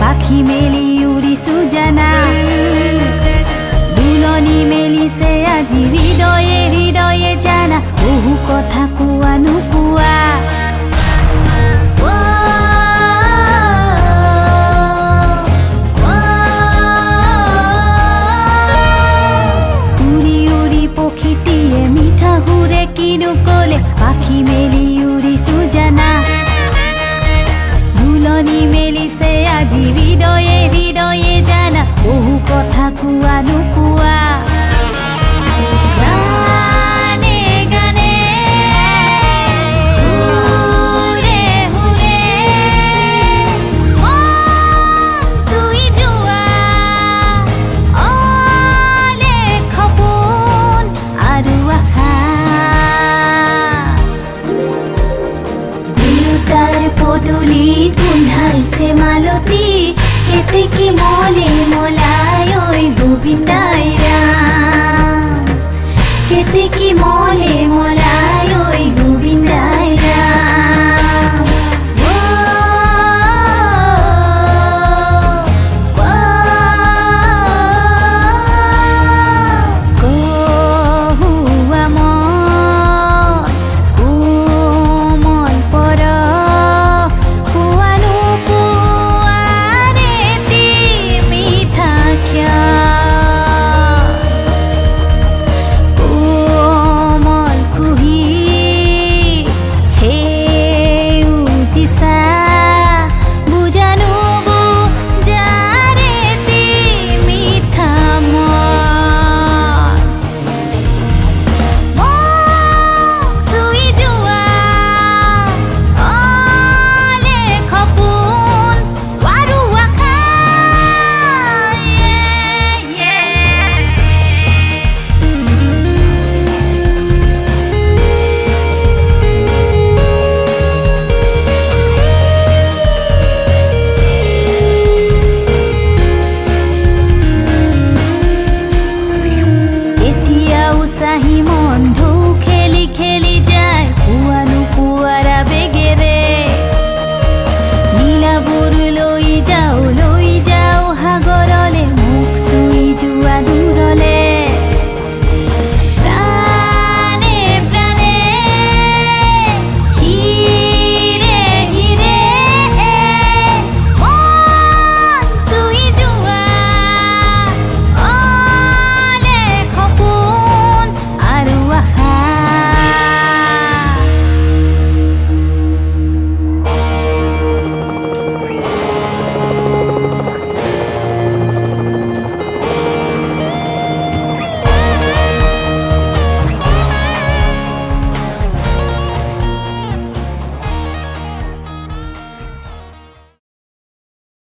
পাখি মেলি উৰিছো জানা দুলনি মেলিছে আজি হৃদয়ে হৃদয়ে জানা বহু কথা কোৱা নোকোৱা উৰি উৰি পখিটিয়ে মিঠা সুৰে কিনো কলে পাখি মেলি উৰিছো জানা দুলনি মেলিছে আজি হৃদয়ে হৃদয়ে জানা বহু কথা কোৱা নোকোৱা গানে গানে সুৰে সুৰে মন চুই যোৱা অনেক সপোন আৰু আশা দেউতাৰ পদূলিত গোন্ধাইছে মালতী কেতেকী মলে মলাই ঐ গোবিন্দাই ৰাম কেতেকী মলে মলাই